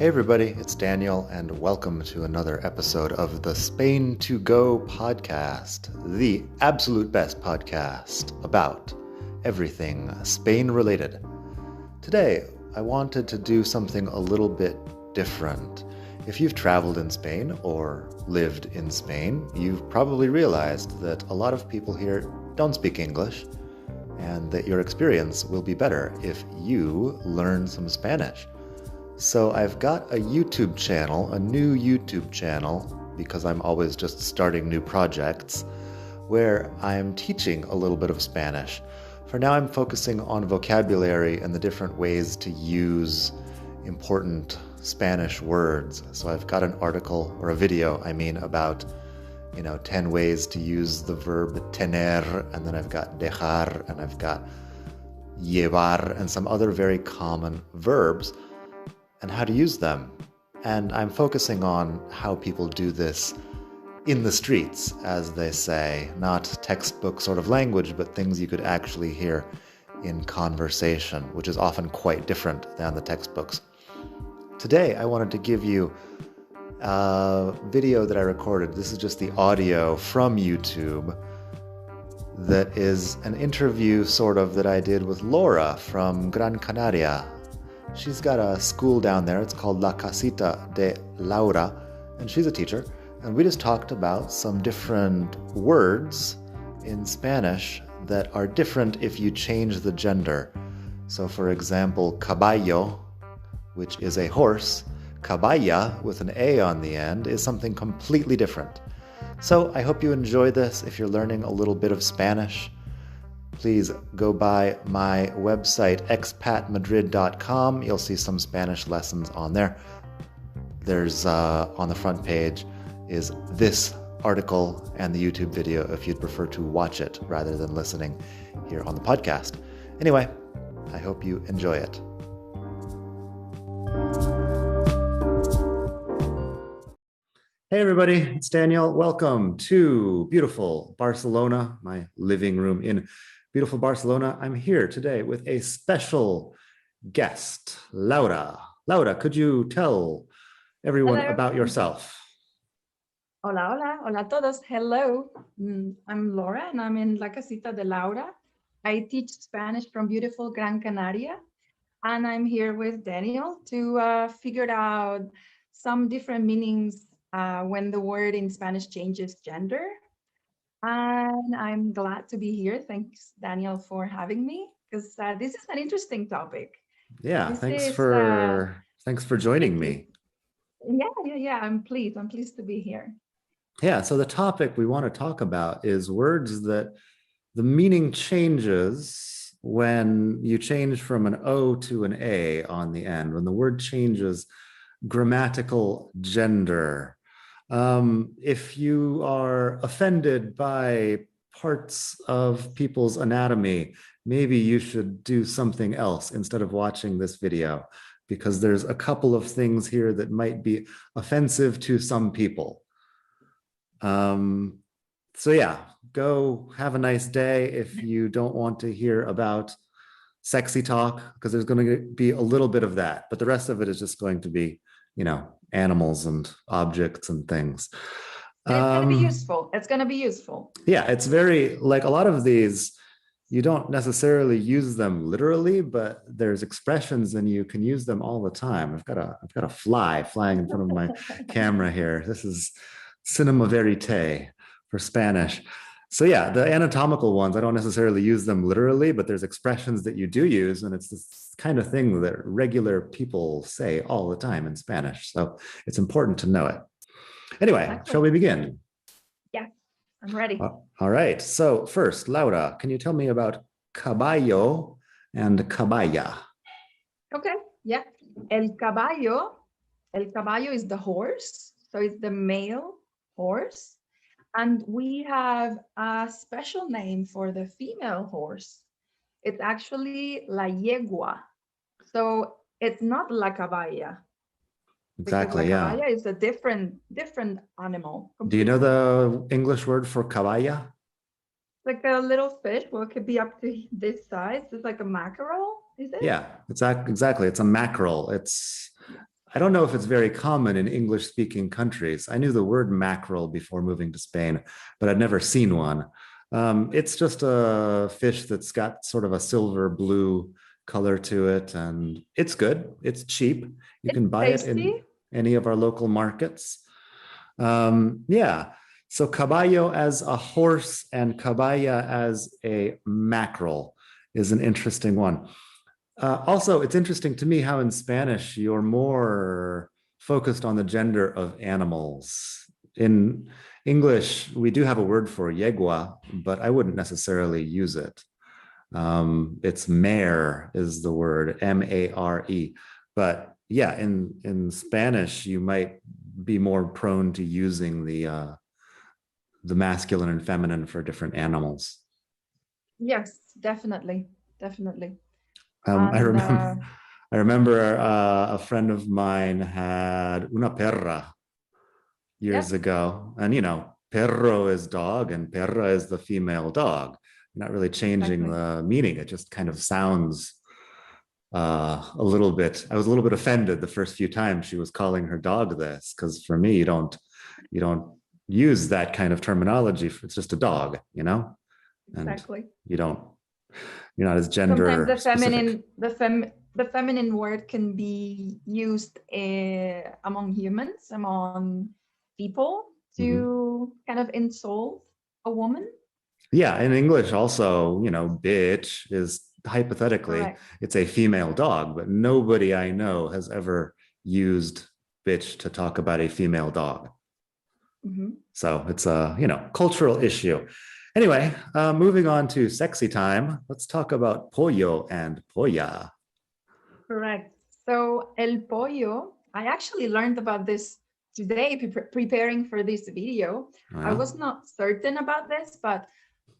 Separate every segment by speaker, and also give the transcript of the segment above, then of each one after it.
Speaker 1: Hey everybody, it's Daniel, and welcome to another episode of the Spain to Go podcast, the absolute best podcast about everything Spain related. Today, I wanted to do something a little bit different. If you've traveled in Spain or lived in Spain, you've probably realized that a lot of people here don't speak English, and that your experience will be better if you learn some Spanish. So I've got a YouTube channel, a new YouTube channel, because I'm always just starting new projects, where I'm teaching a little bit of Spanish. For now, I'm focusing on vocabulary and the different ways to use important Spanish words. So I've got an article, or a video, about 10 ways to use the verb tener, and then I've got dejar, and I've got llevar, and some other very common verbs, and how to use them. And I'm focusing on how people do this in the streets, as they say, not textbook sort of language, but things you could actually hear in conversation, which is often quite different than the textbooks. Today, I wanted to give you a video that I recorded. This is just the audio from YouTube. That is an interview, sort of, that I did with Laura from Gran Canaria. She's got a school down there. It's called La Casita de Laura, and she's a teacher. And we just talked about some different words in Spanish that are different if you change the gender. So, for example, caballo, which is a horse, caballa, with an A on the end, is something completely different. So I hope you enjoy this. If you're learning a little bit of Spanish, please go by my website, expatmadrid.com. You'll see some Spanish lessons on there. There's, on the front page, is this article and the YouTube video if you'd prefer to watch it rather than listening here on the podcast. Anyway, I hope you enjoy it. Hey everybody, it's Daniel. Welcome to beautiful Barcelona, my living room in beautiful Barcelona. I'm here today with a special guest, Laura. Laura, could you tell everyone
Speaker 2: Hello.
Speaker 1: about yourself?
Speaker 2: Hola, hola, hola a todos. Hello, I'm Laura and I'm in La Casita de Laura. I teach Spanish from beautiful Gran Canaria, and I'm here with Daniel to figure out some different meanings when the word in Spanish changes gender. And I'm glad to be here. Thanks, Daniel, for having me, because this is an interesting topic.
Speaker 1: Yeah,
Speaker 2: This
Speaker 1: thanks for joining me.
Speaker 2: Yeah. I'm pleased to be here.
Speaker 1: Yeah, so the topic we want to talk about is words that the meaning changes when you change from an O to an A on the end, when the word changes grammatical gender. If you are offended by parts of people's anatomy, maybe you should do something else instead of watching this video, because there's a couple of things here that might be offensive to some people. So yeah, go have a nice day if you don't want to hear about sexy talk, because there's going to be a little bit of that, but the rest of it is just going to be, animals and objects and things.
Speaker 2: And it's going to be useful. It's going to be useful.
Speaker 1: Yeah, it's very, like, a lot of these, you don't necessarily use them literally, but there's expressions and you can use them all the time. I've got a fly flying in front of my camera here. This is cinema verite for Spanish. So yeah, the anatomical ones, I don't necessarily use them literally, but there's expressions that you do use, and it's this kind of thing that regular people say all the time in Spanish. So it's important to know it. Anyway, exactly. Shall we begin?
Speaker 2: Yeah, I'm ready.
Speaker 1: All right. So first, Laura, can you tell me about caballo and caballa?
Speaker 2: Okay, yeah. El caballo is the horse. So it's the male horse. And we have a special name for the female horse. It's actually la yegua. So it's not la caballa.
Speaker 1: Exactly,
Speaker 2: la caballa is a different animal.
Speaker 1: Do you know the English word for caballa?
Speaker 2: Like a little fish. Well, it could be up to this size. It's like a mackerel, is it?
Speaker 1: Yeah, exactly. It's a mackerel. It's I don't know if it's very common in English speaking countries. I knew the word mackerel before moving to Spain, but I'd never seen one. It's just a fish that's got sort of a silver blue color to it, and it's good. It's cheap. You
Speaker 2: It's
Speaker 1: can buy it in
Speaker 2: tasty.
Speaker 1: any of our local markets. Yeah. So caballo as a horse and caballa as a mackerel is an interesting one. Also, it's interesting to me how in Spanish you're more focused on the gender of animals. In English, we do have a word for yegua, but I wouldn't necessarily use it. It's mare is the word, M-A-R-E. But yeah, in Spanish, you might be more prone to using the masculine and feminine for different animals.
Speaker 2: Yes, definitely, definitely.
Speaker 1: I
Speaker 2: And
Speaker 1: remember, I remember a friend of mine had una perra years
Speaker 2: yes,
Speaker 1: ago, and perro is dog, and perra is the female dog. You're not really changing
Speaker 2: exactly.
Speaker 1: the meaning; it just kind of sounds a little bit. I was a little bit offended the first few times she was calling her dog this, because for me, you don't use that kind of terminology. It's just a dog, and
Speaker 2: Exactly.
Speaker 1: you don't. You're not as
Speaker 2: Sometimes
Speaker 1: gender specific.
Speaker 2: the feminine word can be used among humans, among people,
Speaker 1: Mhm.
Speaker 2: to kind of insult a woman.
Speaker 1: Yeah, in English also, bitch is hypothetically
Speaker 2: Correct.
Speaker 1: it's a female dog, but nobody I know has ever used bitch to talk about a female dog.
Speaker 2: Mhm.
Speaker 1: So it's a, cultural issue. Anyway, moving on to sexy time. Let's talk about pollo and polla.
Speaker 2: Correct. So el pollo, I actually learned about this today, preparing for this video. I
Speaker 1: Well,
Speaker 2: was not certain about this, but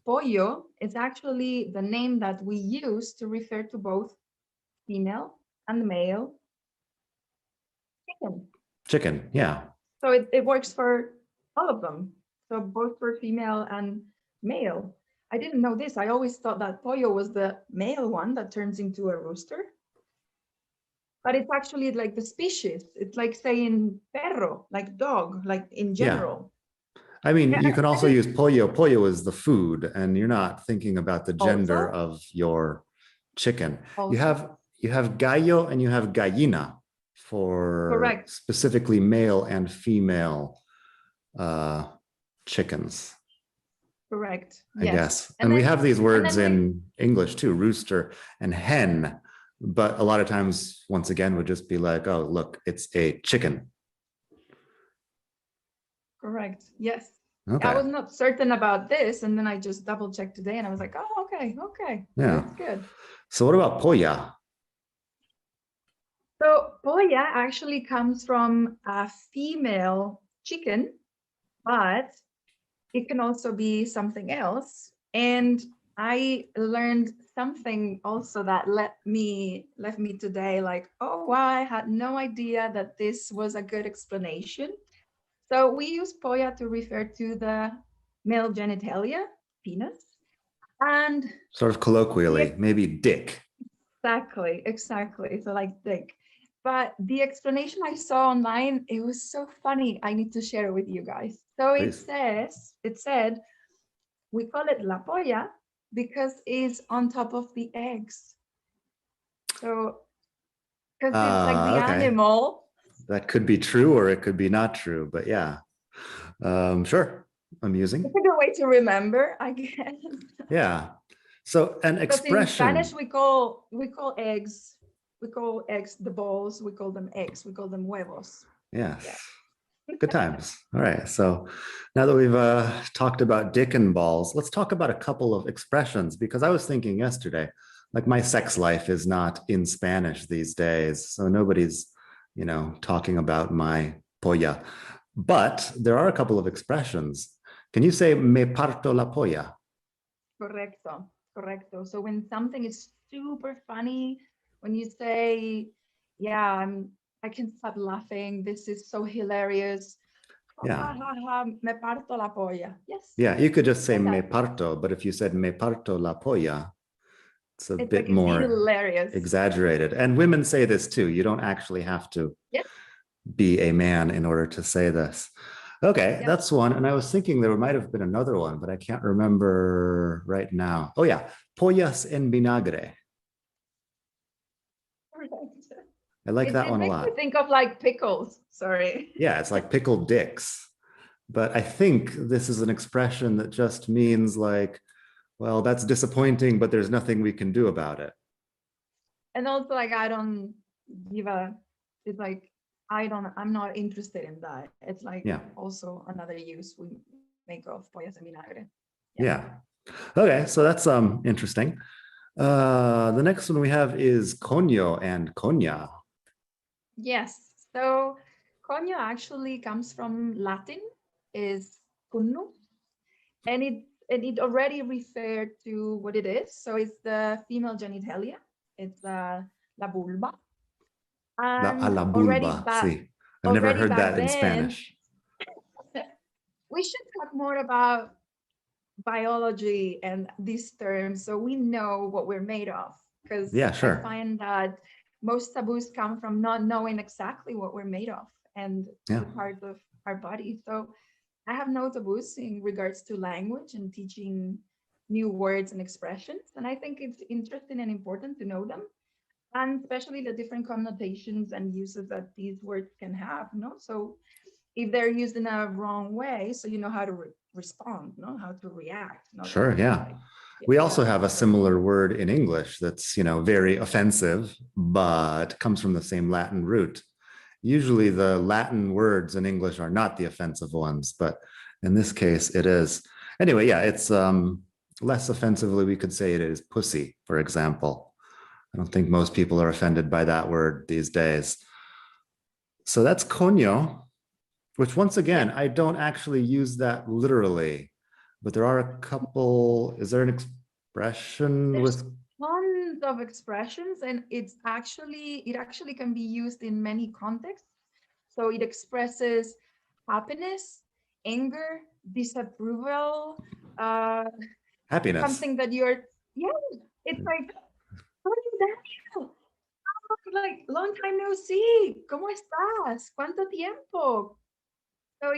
Speaker 2: pollo is actually the name that we use to refer to both female and male chicken.
Speaker 1: chicken, yeah.
Speaker 2: So it works for all of them. So both for female and male. I didn't know this. I always thought that pollo was the male one that turns into a rooster. But it's actually like the species. It's like saying perro, like dog, like in
Speaker 1: Yeah.
Speaker 2: general.
Speaker 1: I mean,
Speaker 2: Yeah,
Speaker 1: you can
Speaker 2: I
Speaker 1: also
Speaker 2: did
Speaker 1: use pollo. Pollo is the food, and you're not thinking about the gender
Speaker 2: also.
Speaker 1: of your chicken. You
Speaker 2: Also,
Speaker 1: have you have gallo and you have gallina for
Speaker 2: correct,
Speaker 1: specifically male and female uh, chickens,
Speaker 2: correct.
Speaker 1: I
Speaker 2: Yes.
Speaker 1: guess. And we have these
Speaker 2: And
Speaker 1: words
Speaker 2: then we
Speaker 1: in English too, rooster and hen. But a lot of times, once again, would just be like, oh, look, it's a chicken.
Speaker 2: correct. Yes. I
Speaker 1: Okay.
Speaker 2: was not certain about this, and then I just double checked today, and I was like, oh, okay, okay,
Speaker 1: Yeah.
Speaker 2: good, good.
Speaker 1: So what about polla?
Speaker 2: So polla actually comes from a female chicken, but it can also be something else. And I learned something also that left me today like, oh wow, I had no idea that this was a good explanation. So we use polla to refer to the male genitalia, penis, and
Speaker 1: Sort of colloquially,
Speaker 2: the
Speaker 1: maybe dick.
Speaker 2: exactly, exactly. So like dick. But the explanation I saw online, it was so funny. I need to share it with you guys. So
Speaker 1: Please.
Speaker 2: it said, we call it la polla because it's on top of the eggs. So because it's like the
Speaker 1: Okay.
Speaker 2: animal.
Speaker 1: That could be true or it could be not true, but yeah. Sure.
Speaker 2: It's
Speaker 1: Amusing.
Speaker 2: a good way to remember, I guess.
Speaker 1: Yeah. So an
Speaker 2: Because in Spanish
Speaker 1: expression.
Speaker 2: we call eggs the balls, we call them eggs, we call them huevos. Yeah.
Speaker 1: Yes. Good times. All right. So now that we've talked about dick and balls, let's talk about a couple of expressions because I was thinking yesterday, like my sex life is not in Spanish these days. So nobody's, talking about my polla. But there are a couple of expressions. Can you say me parto la polla?
Speaker 2: Correcto, correcto. So when something is super funny, when you say, yeah, I can stop laughing, this is so hilarious. Ha,
Speaker 1: Yeah.
Speaker 2: ha, ha, ha, me parto la polla. Yes,
Speaker 1: Yeah. You could just say
Speaker 2: like
Speaker 1: me
Speaker 2: that.
Speaker 1: parto, but if you said me parto la polla, it's a
Speaker 2: It's like
Speaker 1: bit
Speaker 2: it's
Speaker 1: more
Speaker 2: hilarious.
Speaker 1: exaggerated. And women say this too. You don't actually have to
Speaker 2: Yes,
Speaker 1: be a man in order to say this. Okay,
Speaker 2: Yep.
Speaker 1: that's one. And I was thinking there might have been another one, but I can't remember right now. Oh, yeah. Pollas en vinagre. I like that
Speaker 2: It
Speaker 1: one a
Speaker 2: makes me
Speaker 1: lot.
Speaker 2: think of like pickles. Sorry.
Speaker 1: Yeah, it's like pickled dicks. But I think this is an expression that just means like, well, that's disappointing, but there's nothing we can do about it.
Speaker 2: And also like I don't give a, it's like I'm not interested in that. It's like
Speaker 1: Yeah.
Speaker 2: also another use we make of pollas en vinagre.
Speaker 1: Yeah. Okay, so that's interesting. The next one we have is coño and coña.
Speaker 2: Yes. So coño actually comes from Latin, is cunnu, and it already referred to what it is. So it's the female genitalia. It's la vulva.
Speaker 1: A
Speaker 2: And
Speaker 1: la vulva, sí. I've never
Speaker 2: already
Speaker 1: heard
Speaker 2: back
Speaker 1: that in
Speaker 2: then,
Speaker 1: Spanish.
Speaker 2: we should talk more about biology and these terms so we know what we're made of. Because
Speaker 1: Yeah,
Speaker 2: I
Speaker 1: sure.
Speaker 2: find that most taboos come from not knowing exactly what we're made of and
Speaker 1: Yeah.
Speaker 2: the parts of our body. So I have no taboos in regards to language and teaching new words and expressions. And I think it's interesting and important to know them, and especially the different connotations and uses that these words can have. So if they're used in a wrong way, so you know how to respond, how to react, not to
Speaker 1: Sure, yeah.
Speaker 2: like
Speaker 1: We
Speaker 2: get
Speaker 1: also have a
Speaker 2: hurt.
Speaker 1: similar word in English that's, very offensive, but comes from the same Latin root. Usually the Latin words in English are not the offensive ones, but in this case it is. Anyway, yeah, it's less offensively, we could say it is pussy, for example. I don't think most people are offended by that word these days. So that's coño, which once again,
Speaker 2: Yeah.
Speaker 1: I don't actually use that literally, but there are a couple. Is there an expression
Speaker 2: There's
Speaker 1: with?
Speaker 2: tons of expressions, and it actually can be used in many contexts. So it expresses happiness, anger, disapproval, uh,
Speaker 1: Happiness?
Speaker 2: something that yeah, it's like, how are you there? Like, long time no see. ¿Cómo estás? ¿Cuánto tiempo? So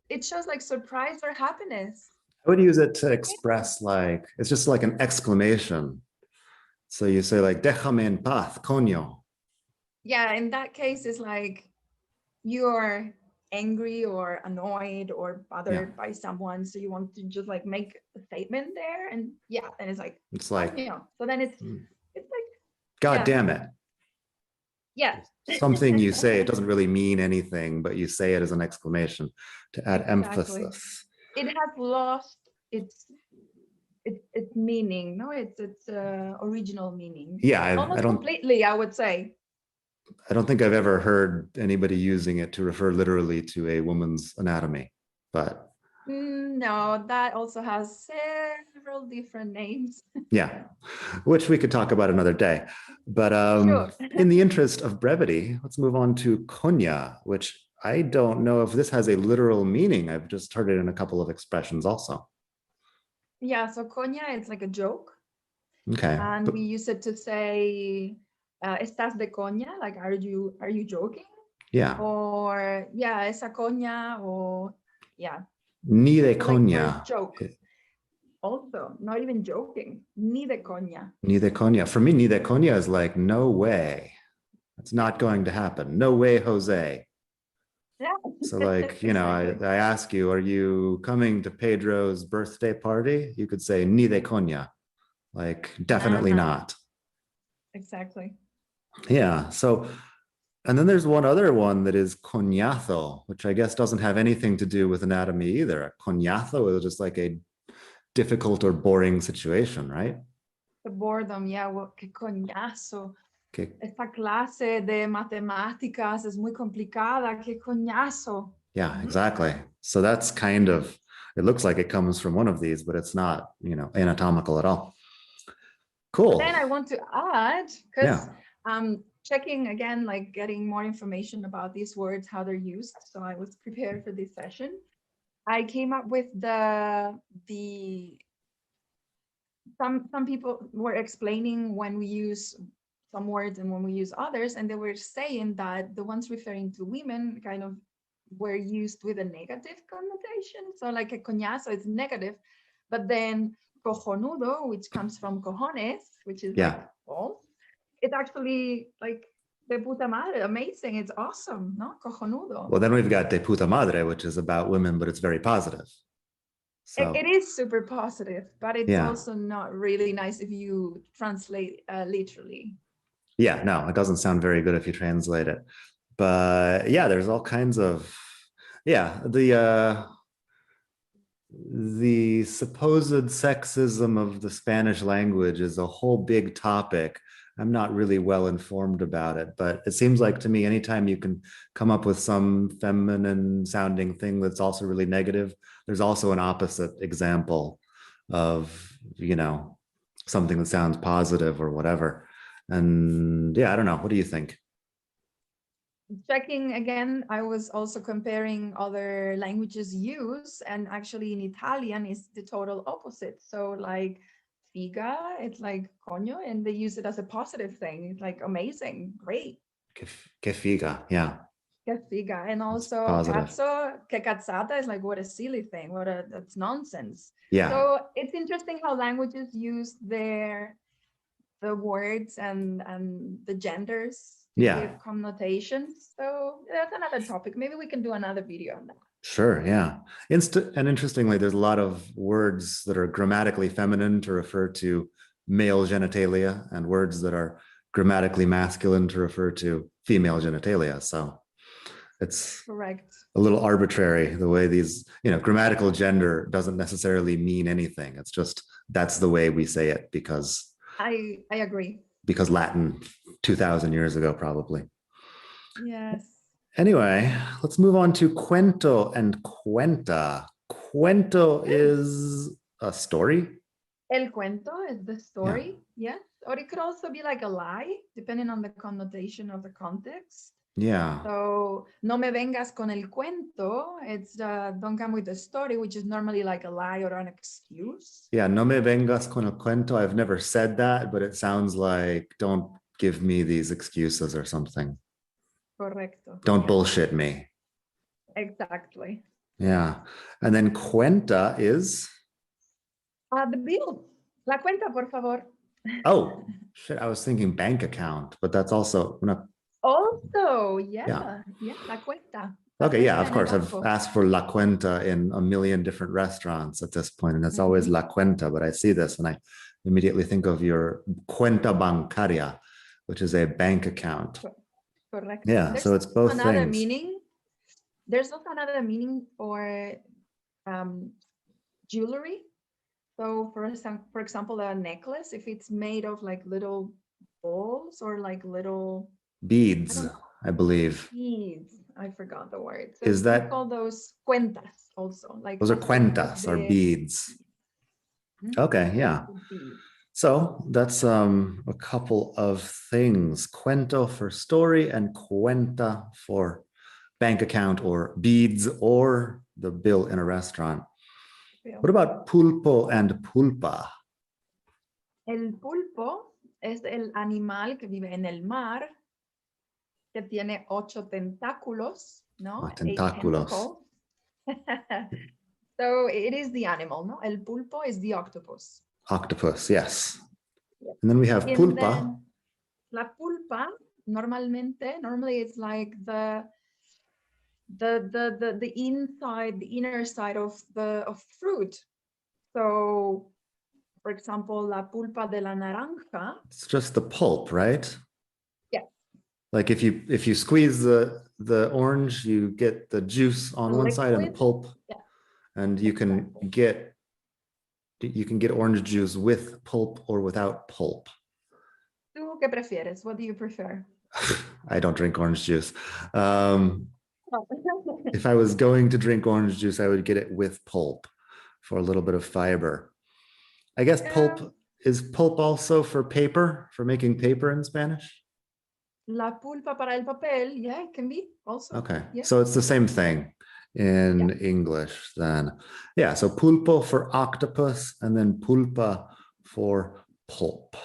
Speaker 2: it shows like surprise or happiness.
Speaker 1: I would use it to express like, it's just like an exclamation. So you say like, déjame en paz, coño.
Speaker 2: Yeah, in that case, it's like you're angry or annoyed or
Speaker 1: Yeah.
Speaker 2: bothered by someone, so you want to just like make a statement there, and yeah, and it's like,
Speaker 1: It's like,
Speaker 2: so then it's like,
Speaker 1: God
Speaker 2: yeah,
Speaker 1: damn it.
Speaker 2: yeah.
Speaker 1: Something you say, it doesn't really mean anything, but you say it as an exclamation to add
Speaker 2: Exactly.
Speaker 1: emphasis.
Speaker 2: It has lost its meaning. No, its original meaning.
Speaker 1: Yeah,
Speaker 2: Almost completely, I would say.
Speaker 1: I don't think I've ever heard anybody using it to refer literally to a woman's anatomy, but
Speaker 2: No, that also has several different names.
Speaker 1: yeah, which we could talk about another day. But
Speaker 2: Sure.
Speaker 1: in the interest of brevity, let's move on to coña, which I don't know if this has a literal meaning. I've just heard it in a couple of expressions also.
Speaker 2: Yeah, so coña is like a joke.
Speaker 1: Okay.
Speaker 2: And we use it to say, estás de coña, like are you joking?
Speaker 1: Yeah.
Speaker 2: Or yeah, esa coña, or yeah.
Speaker 1: Ni de
Speaker 2: So like for a
Speaker 1: coña.
Speaker 2: joke. Also, not even joking. Ni de coña.
Speaker 1: Ni de coña. For me, ni de coña is like, no way. It's not going to happen. No way, Jose.
Speaker 2: Yeah.
Speaker 1: So like,
Speaker 2: Exactly.
Speaker 1: I ask you, are you coming to Pedro's birthday party? You could say, ni de coña. Like, definitely not.
Speaker 2: Exactly.
Speaker 1: Yeah. So, and then there's one other one that is coñazo, which I guess doesn't have anything to do with anatomy either. A coñazo is just like a difficult or boring situation, right?
Speaker 2: The boredom, yeah, well, qué coñazo.
Speaker 1: Okay.
Speaker 2: Esta clase de matemáticas es muy complicada, qué coñazo.
Speaker 1: Yeah, exactly. So that's kind of, it looks like it comes from one of these, but it's not, anatomical at all. Cool.
Speaker 2: Then I want to add, because
Speaker 1: Yeah.
Speaker 2: checking again, like getting more information about these words, how they're used. So I was prepared for this session. I came up with some people were explaining when we use some words and when we use others, and they were saying that the ones referring to women kind of were used with a negative connotation. So like a coñazo is negative, but then cojonudo, which comes from cojones, which is like balls, it's actually like de puta madre, amazing. It's awesome, no? Cojonudo.
Speaker 1: Well, then we've got de puta madre, which is about women, but it's very positive. So
Speaker 2: it is super positive, but it's also not really nice if you translate literally.
Speaker 1: Yeah, no, it doesn't sound very good if you translate it. But yeah, there's all kinds of, the supposed sexism of the Spanish language is a whole big topic. I'm not really well informed about it, but it seems like to me, anytime you can come up with some feminine sounding thing that's also really negative, there's also an opposite example of, something that sounds positive or whatever. And yeah, I don't know. What do you think?
Speaker 2: Checking again, I was also comparing other languages used, and actually in Italian is the total opposite. So like figa, it's like coño, and they use it as a positive thing. It's like amazing, great.
Speaker 1: Que figa, yeah.
Speaker 2: Que figa, and also cazzo, que cazzata is like what a silly thing, that's nonsense.
Speaker 1: Yeah.
Speaker 2: So it's interesting how languages use the words and the genders to give connotations. So that's another topic. Maybe we can do another video on that.
Speaker 1: Sure, yeah. And interestingly, there's a lot of words that are grammatically feminine to refer to male genitalia and words that are grammatically masculine to refer to female genitalia. So it's
Speaker 2: correct.
Speaker 1: A little arbitrary the way these, grammatical gender doesn't necessarily mean anything. It's just that's the way we say it because
Speaker 2: I agree.
Speaker 1: Because Latin 2000 years ago, probably.
Speaker 2: Yes.
Speaker 1: Anyway, let's move on to cuento and cuenta. Cuento is a story.
Speaker 2: El cuento is the story, yes. Or it could also be like a lie, depending on the connotation of the context.
Speaker 1: Yeah.
Speaker 2: So, no me vengas con el cuento. It's don't come with a story, which is normally like a lie or an excuse.
Speaker 1: Yeah, no me vengas con el cuento. I've never said that, but it sounds like don't give me these excuses or something.
Speaker 2: Correcto.
Speaker 1: Don't bullshit me.
Speaker 2: Exactly.
Speaker 1: Yeah. And then cuenta is?
Speaker 2: The bill. La cuenta, por favor.
Speaker 1: Oh, shit. I was thinking bank account, but that's also not.
Speaker 2: Also, yeah, la cuenta.
Speaker 1: Okay, yeah, of course. I've asked for la cuenta in a million different restaurants at this point, and it's always la cuenta, but I see this and I immediately think of your cuenta bancaria, which is a bank account.
Speaker 2: Correct.
Speaker 1: Yeah, so it's both
Speaker 2: another
Speaker 1: things.
Speaker 2: Meaning. There's also another meaning for jewelry. So for example, a necklace, if it's made of like little balls or like little
Speaker 1: beads, I believe.
Speaker 2: Beads. I forgot the word. So
Speaker 1: is that
Speaker 2: call those cuentas also? Like
Speaker 1: those are cuentas or beads. Okay, yeah. So that's a couple of things. Cuento for story and cuenta for bank account or beads or the bill in a restaurant. What about pulpo and pulpa?
Speaker 2: El pulpo es el animal que vive en el mar, que tiene 8 tentáculos, ¿no?
Speaker 1: Tentáculos.
Speaker 2: So it is the animal, ¿no? El pulpo is the octopus.
Speaker 1: Octopus, yes. Yep. And then we have pulpa.
Speaker 2: La pulpa, normally it's like the inside, the inner side of fruit. So, for example, la pulpa de la naranja.
Speaker 1: It's just the pulp, right?
Speaker 2: Yeah.
Speaker 1: Like if you squeeze the orange, you get the juice on one side and the pulp.
Speaker 2: Yeah.
Speaker 1: And you can get orange juice with pulp or without pulp.
Speaker 2: ¿Tú qué prefieres? What do you prefer?
Speaker 1: I don't drink orange juice. If I was going to drink orange juice, I would get it with pulp for a little bit of fiber. I guess pulp is pulp also for paper, for making paper in Spanish?
Speaker 2: La pulpa para el papel, yeah, it can be also.
Speaker 1: Okay,
Speaker 2: yeah.
Speaker 1: So it's the same thing in English then. Yeah, so pulpo for octopus and then pulpa for pulp.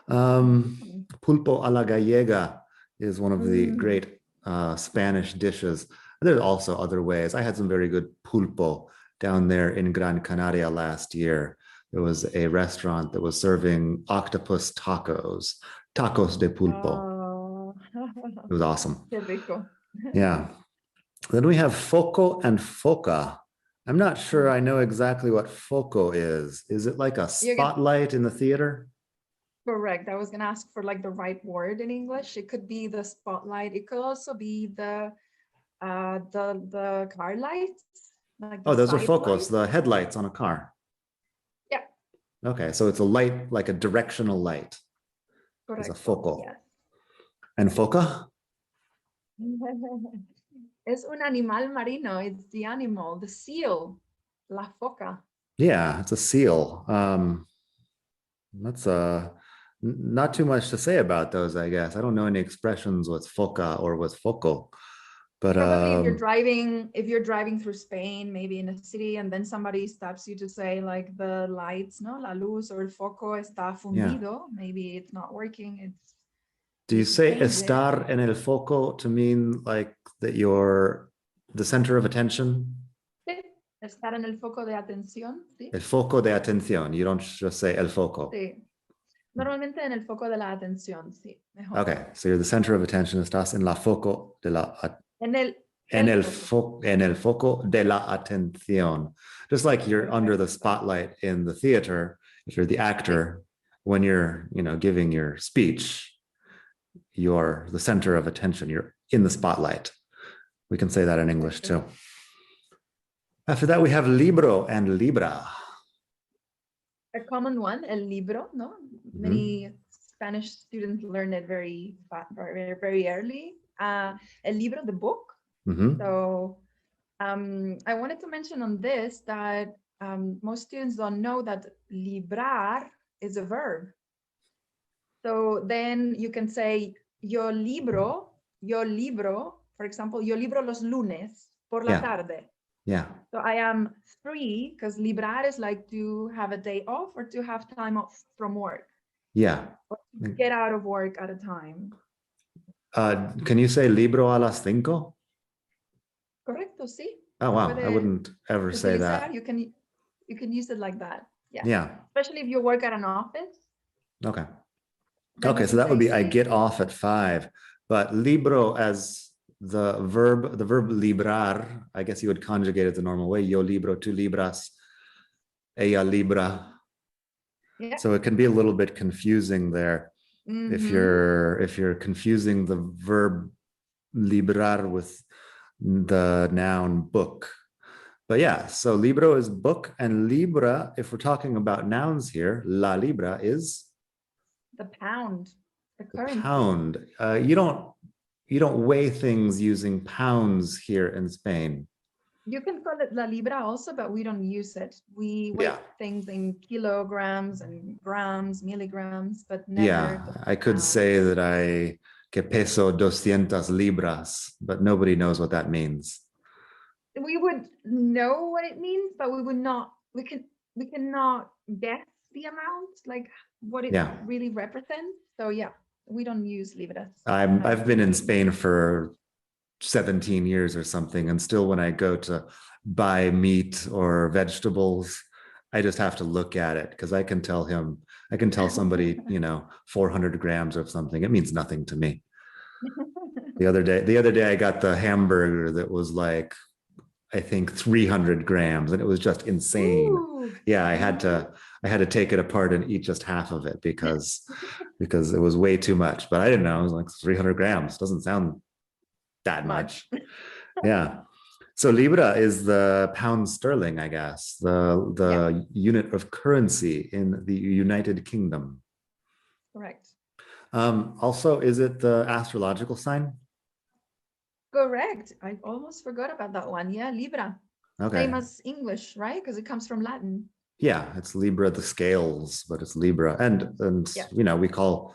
Speaker 1: Pulpo a la gallega is one of the great Spanish dishes. There's also other ways. I had some very good pulpo down there in Gran Canaria last year. There was a restaurant that was serving octopus tacos, tacos de pulpo.
Speaker 2: Oh.
Speaker 1: It was awesome.
Speaker 2: Qué rico.
Speaker 1: Yeah. Then we have foco and foca. I'm not sure I know exactly what foco is. Is it like a spotlight in the theater?
Speaker 2: Correct. I was going to ask for like the right word in English. It could be the spotlight. It could also be the car lights. Like
Speaker 1: Oh, those are
Speaker 2: side
Speaker 1: focos,
Speaker 2: lights.
Speaker 1: the headlights on a car.
Speaker 2: Yeah.
Speaker 1: Okay, so it's a light, like a directional light.
Speaker 2: Correct.
Speaker 1: It's a foco.
Speaker 2: Yes.
Speaker 1: And foca?
Speaker 2: Es un animal marino. It's the animal, the seal, la foca.
Speaker 1: Yeah, it's a seal. That's not too much to say about those, I guess. I don't know any expressions with foca or with foco. But
Speaker 2: probably if you're driving through Spain, maybe in a city, and then somebody stops you to say like the lights, no, la luz or el foco está fundido, maybe it's not working.
Speaker 1: Do you say estar en el foco to mean like that you're the center of attention?
Speaker 2: Sí, estar en el foco de atención, sí.
Speaker 1: El foco de atención. You don't just say el foco.
Speaker 2: Sí. Normalmente en el foco de la atención, sí. Mejor.
Speaker 1: Okay, so you're the center of attention. Estás en la foco de la
Speaker 2: en el
Speaker 1: foco de la atención. Just like you're under the spotlight in the theater, if you're the actor, when you're, giving your speech, you're the center of attention. You're in the spotlight. We can say that in English too. After that, we have libro and libra.
Speaker 2: A common one, el libro, no? Many Spanish students learn it very, very early. El libro, the book. So I wanted to mention on this that most students don't know that librar is a verb. So then you can say yo libro, for example, yo libro los lunes por la tarde.
Speaker 1: Yeah.
Speaker 2: So I am free because librar is like to have a day off or to have time off from work.
Speaker 1: Yeah.
Speaker 2: Or to get out of work at a time.
Speaker 1: Can you say libro a las 5?
Speaker 2: Correcto, sí.
Speaker 1: Oh, wow. I wouldn't ever say that.
Speaker 2: You can use it like that. Yeah.
Speaker 1: Yeah.
Speaker 2: Especially if you work at an office.
Speaker 1: Okay. Okay, so that would be I get off at 5. But libro as the verb librar, I guess you would conjugate it the normal way. Yo libro, tú libras, ella libra.
Speaker 2: Yeah.
Speaker 1: So it can be a little bit confusing there. If you're confusing the verb librar with the noun book. But yeah, so libro is book, and libra, if we're talking about nouns here, la libra is
Speaker 2: the pound, the currency.
Speaker 1: Pound. You don't weigh things using pounds here in Spain.
Speaker 2: You can call it la libra also, but we don't use it. We weigh things in kilograms and grams, milligrams, but never.
Speaker 1: Yeah, I could say that que peso 200 libras, but nobody knows what that means.
Speaker 2: We would know what it means, but we would not. We cannot guess the amount, like what it really represents. So yeah, we don't use libras.
Speaker 1: I've been in Spain for 17 years or something, and still when I go to buy meat or vegetables, I just have to look at it because I can tell somebody 400 grams of something. It means nothing to me. The other day I got the hamburger that was like, I think 300 grams, and it was just insane. Ooh. Yeah, I had to take it apart and eat just half of it because it was way too much. But I didn't know. It was like 300 grams. Doesn't sound that much. Yeah. So libra is the pound sterling, I guess, the unit of currency in the United Kingdom.
Speaker 2: Correct.
Speaker 1: Also, is it the astrological sign?
Speaker 2: Correct. I almost forgot about that one. Yeah, Libra. Okay. Same as English, right? Because it comes from Latin.
Speaker 1: Yeah, it's Libra, the scales, but it's Libra. And we call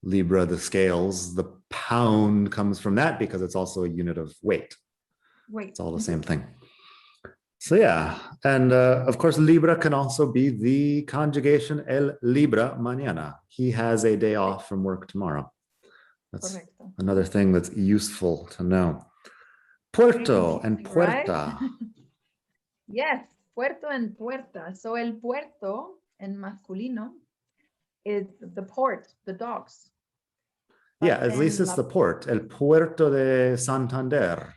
Speaker 1: Libra the scales. The pound comes from that because it's also a unit of weight. It's all the same thing. So yeah, and of course, Libra can also be the conjugation el Libra mañana. He has a day off from work tomorrow. That's
Speaker 2: Correcto.
Speaker 1: another thing that's useful to know. Puerto and puerta.
Speaker 2: Right? Yes, puerto and puerta. So el puerto en masculino is the port, the docks.
Speaker 1: Yeah,
Speaker 2: But
Speaker 1: at least
Speaker 2: then
Speaker 1: it's the port. El Puerto de Santander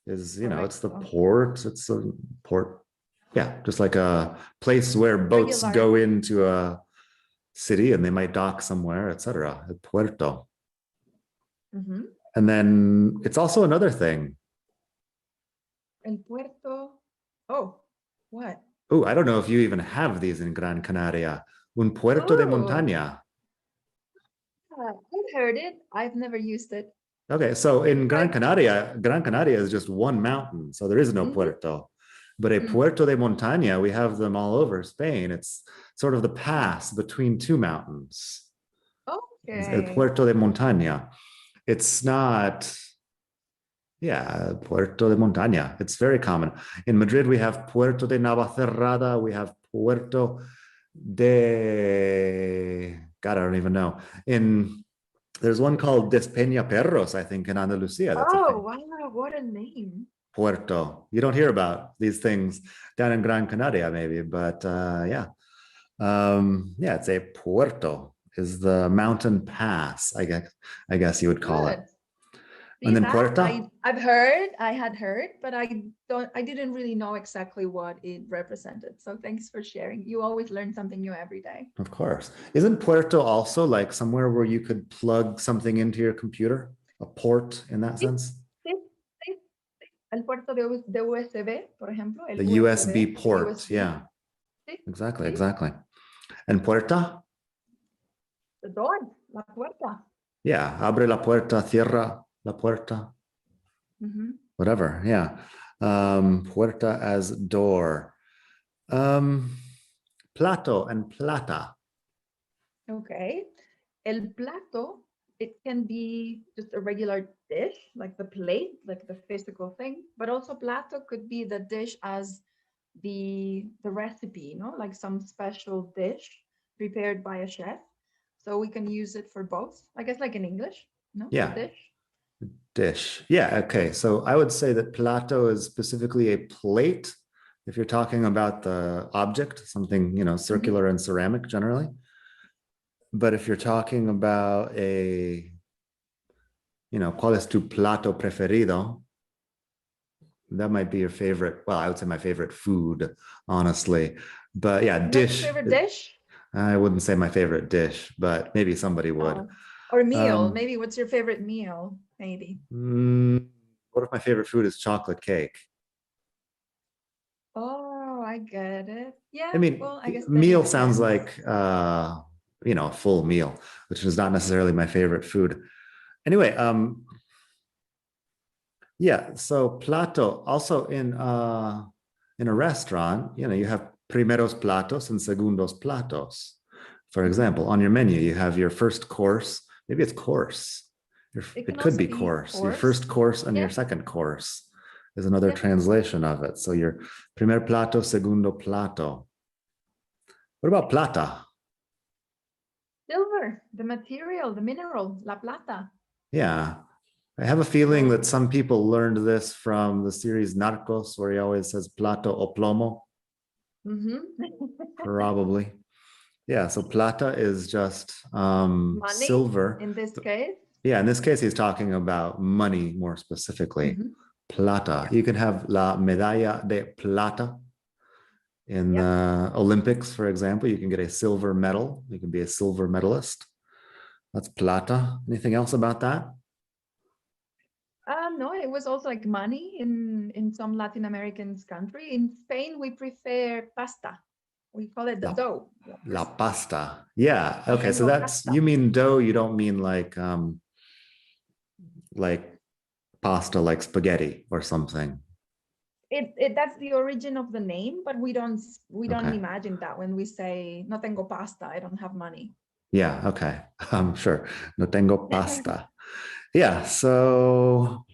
Speaker 1: is, it's the port. It's a port. Yeah, just like a place where boats go into a city and they might dock somewhere, etc. El Puerto. And then it's also another thing.
Speaker 2: El puerto. Oh, what?
Speaker 1: Oh, I don't know if you even have these in Gran Canaria. Un puerto de montaña.
Speaker 2: I've heard it. I've never used it.
Speaker 1: Okay, so in Gran Canaria is just one mountain, so there is no puerto. But a puerto de montaña, we have them all over Spain. It's sort of the pass between two mountains.
Speaker 2: Okay.
Speaker 1: El puerto de montaña. It's not, puerto de montaña. It's very common. In Madrid, we have puerto de Navacerrada. We have puerto de, God, I don't even know. There's one called Despeñaperros, I think, in Andalusia.
Speaker 2: That's wow, what a name.
Speaker 1: Puerto. You don't hear about these things down in Gran Canaria, maybe, but it's a puerto, is the mountain pass, I guess you would call it. And then puerta?
Speaker 2: I had heard, but I didn't really know exactly what it represented. So thanks for sharing. You always learn something new every day.
Speaker 1: Of course. Isn't puerto also like somewhere where you could plug something into your computer? A port in that sense?
Speaker 2: El puerto de USB, por ejemplo.
Speaker 1: The USB port, yeah. Exactly. And puerta?
Speaker 2: The door, la puerta.
Speaker 1: Yeah, abre la puerta, cierra la puerta, whatever. Yeah. Puerta as door. Plato and plata.
Speaker 2: Okay. El plato, it can be just a regular dish, like the plate, like the physical thing, but also plato could be the dish as the recipe, like some special dish prepared by a chef. So we can use it for both, I guess, like in English, no?
Speaker 1: Yeah. Dish. Yeah. Okay. So I would say that plato is specifically a plate. If you're talking about the object, something, circular and ceramic generally. But if you're talking about ¿cuál es tu plato preferido? That might be your favorite. Well, I would say my favorite food, honestly. But yeah, dish.
Speaker 2: Favorite dish?
Speaker 1: I wouldn't say my favorite dish, but maybe somebody would.
Speaker 2: Or meal. Maybe what's your favorite meal? Maybe.
Speaker 1: What if my favorite food is chocolate cake?
Speaker 2: Oh, I get it. Yeah.
Speaker 1: I mean, I guess meal sounds like a full meal, which is not necessarily my favorite food. Anyway, so plato also in a restaurant, you have primeros platos and segundos platos. For example, on your menu, you have your first course. Maybe it's course. It could be course. Your first course and your second course is another translation of it. So your primer plato, segundo plato. What about plata?
Speaker 2: Silver, the material, the mineral, la plata.
Speaker 1: Yeah. I have a feeling that some people learned this from the series Narcos, where he always says plato o plomo. Probably. Yeah, so plata is just money, silver.
Speaker 2: In this case?
Speaker 1: Yeah, in this case, he's talking about money more specifically. Plata. You can have la medalla de plata in the Olympics, for example. You can get a silver medal. You can be a silver medalist. That's plata. Anything else about that?
Speaker 2: No, it was also like money in some Latin American country. In Spain, we prefer pasta. We call it the dough.
Speaker 1: La pasta. Yeah. Okay. So that's, you mean dough. You don't mean like pasta, like spaghetti or something.
Speaker 2: That's the origin of the name, but we don't imagine that when we say no tengo pasta, I don't have money.
Speaker 1: Yeah. Okay. Sure. No tengo pasta. Yeah. So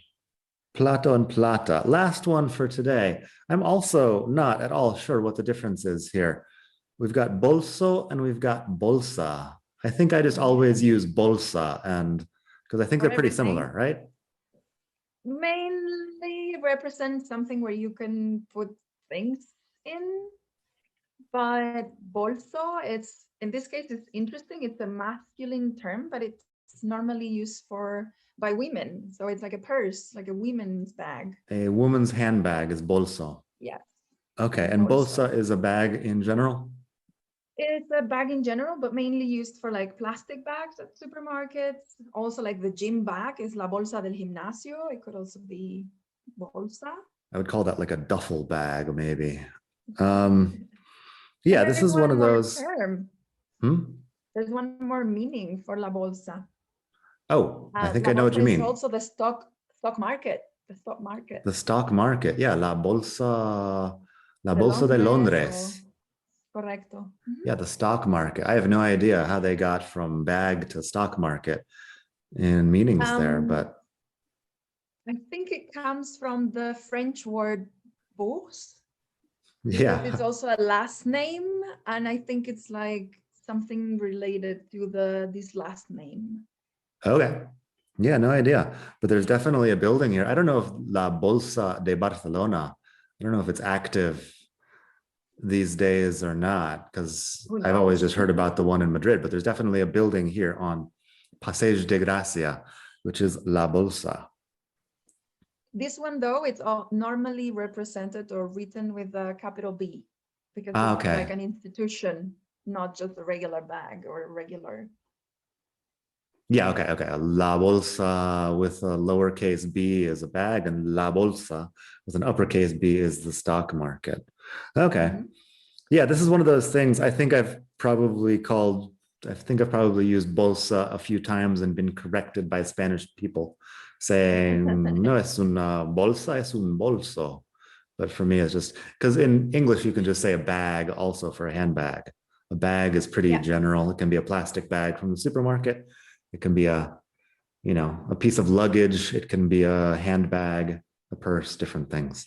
Speaker 1: Plato and plata. Last one for today. I'm also not at all sure what the difference is here. We've got bolso and we've got bolsa. I think I just always use bolsa and because I think
Speaker 2: For
Speaker 1: they're pretty
Speaker 2: everything.
Speaker 1: similar, right?
Speaker 2: Mainly represents something where you can put things in, but bolso, it's in this case, it's interesting. It's a masculine term, but it's normally used for by women. So it's like a purse, like a women's bag.
Speaker 1: A woman's handbag is bolso.
Speaker 2: Yes,
Speaker 1: Okay, and
Speaker 2: bolso.
Speaker 1: bolsa is a bag in general?
Speaker 2: It's a bag in general, but mainly used for like plastic bags at supermarkets. Also, like the gym bag is la bolsa del gimnasio. It could also be bolsa.
Speaker 1: I would call that like a duffel bag, maybe. Um,
Speaker 2: And
Speaker 1: yeah, this
Speaker 2: there's
Speaker 1: is one
Speaker 2: one
Speaker 1: of
Speaker 2: more
Speaker 1: those.
Speaker 2: term.
Speaker 1: Hmm?
Speaker 2: There's one more meaning for la bolsa.
Speaker 1: Oh, I think
Speaker 2: La
Speaker 1: I know what
Speaker 2: bolsa
Speaker 1: you
Speaker 2: is
Speaker 1: mean.
Speaker 2: also the stock market, the stock market
Speaker 1: The stock market. Yeah, la
Speaker 2: de
Speaker 1: bolsa de
Speaker 2: Londres o
Speaker 1: Londres.
Speaker 2: correcto.
Speaker 1: Yeah, the stock market. I have no idea how they got from bag to stock market in meanings there,
Speaker 2: Um,
Speaker 1: but
Speaker 2: I think it comes from the French word bourse because it's
Speaker 1: yeah.
Speaker 2: also a last name, and I think it's like something related to this last name.
Speaker 1: Okay. Yeah, no idea. But there's definitely a building here. I don't know if La Bolsa de Barcelona, I don't know if it's active these days or not, because
Speaker 2: Who
Speaker 1: I've always
Speaker 2: knows?
Speaker 1: just heard about the one in Madrid, but there's definitely a building here on Passeig de Gracia, which is La Bolsa.
Speaker 2: This one, though, it's all normally represented or written with a capital B because
Speaker 1: Ah,
Speaker 2: it's like
Speaker 1: okay.
Speaker 2: an institution, not just a regular bag or a regular.
Speaker 1: Yeah, okay, okay. La Bolsa with a lowercase b is a bag, and La Bolsa with an uppercase b is the stock market. Okay.
Speaker 2: Mhm.
Speaker 1: Yeah, this is one of those things I think I've probably used bolsa a few times and been corrected by Spanish people saying, no, es una bolsa, es un bolso. But for me, it's just because in English, you can just say a bag also for a handbag. A bag is pretty
Speaker 2: Yeah,
Speaker 1: general. It can be a plastic bag from the supermarket. It can be a piece of luggage. It can be a handbag, a purse, different things.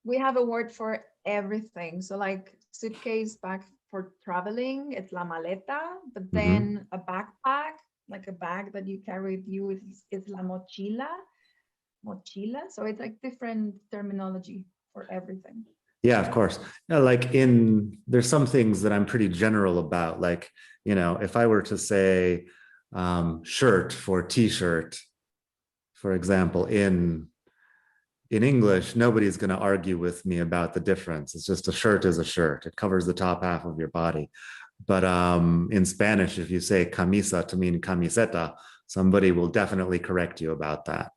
Speaker 2: we have a word for everything. So like suitcase bag for traveling, it's la maleta, but
Speaker 1: Mm-hmm.
Speaker 2: then a backpack, like a bag that you carry with you is la mochila. So it's like different terminology for everything.
Speaker 1: Yeah, of course. Like there's some things that I'm pretty general about. Like, if I were to say shirt for t-shirt, for example, in English, nobody's going to argue with me about the difference. It's just a shirt is a shirt. It covers the top half of your body. But in Spanish, if you say camisa to mean camiseta, somebody will definitely correct you about that.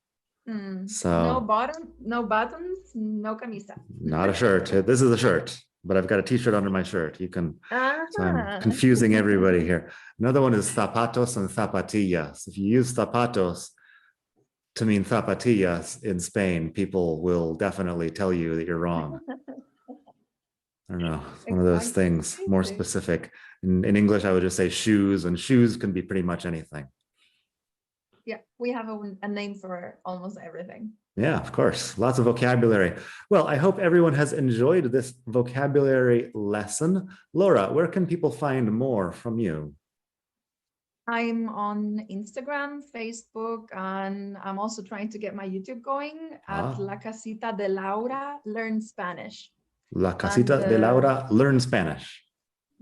Speaker 2: No
Speaker 1: So
Speaker 2: bottom, no buttons, no camisa.
Speaker 1: not a shirt. This is a shirt, but I've got a t-shirt under my shirt. So I'm
Speaker 2: Uh-huh.
Speaker 1: confusing everybody here. Another one is zapatos and zapatillas. If you use zapatos to mean zapatillas in Spain, people will definitely tell you that you're wrong. I don't know. It's one of those
Speaker 2: Exactly.
Speaker 1: things more specific. In English, I would just say shoes, and shoes can be pretty much anything.
Speaker 2: Yeah, we have a name for almost everything.
Speaker 1: Yeah, of course. Lots of vocabulary. Well, I hope everyone has enjoyed this vocabulary lesson. Laura, where can people find more from you?
Speaker 2: I'm on Instagram, Facebook, and I'm also trying to get my YouTube going at
Speaker 1: Ah,
Speaker 2: La Casita de Laura Learn Spanish.
Speaker 1: La
Speaker 2: And
Speaker 1: Casita de Laura, learn Spanish.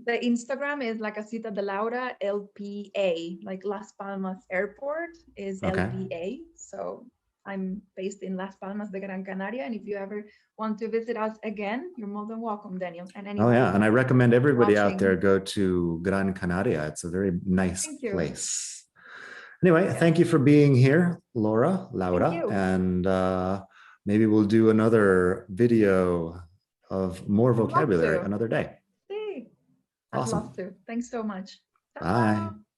Speaker 2: the Instagram is La Casita de Laura LPA, like Las Palmas Airport is
Speaker 1: Okay.
Speaker 2: LPA. So I'm based in Las Palmas de Gran Canaria. And if you ever want to visit us again, you're more than welcome, Daniel. And
Speaker 1: Oh,
Speaker 2: anybody
Speaker 1: yeah. And I recommend everybody out there
Speaker 2: watching.
Speaker 1: go to Gran Canaria. It's a very nice
Speaker 2: Thank you.
Speaker 1: place. Anyway,
Speaker 2: Yeah.
Speaker 1: thank you for being here, Laura.
Speaker 2: Thank you.
Speaker 1: And maybe we'll do another video of more
Speaker 2: I'd love
Speaker 1: vocabulary
Speaker 2: to.
Speaker 1: another day.
Speaker 2: See, I'd love
Speaker 1: Awesome.
Speaker 2: to. Thanks so much. Ciao,
Speaker 1: Bye.
Speaker 2: ciao.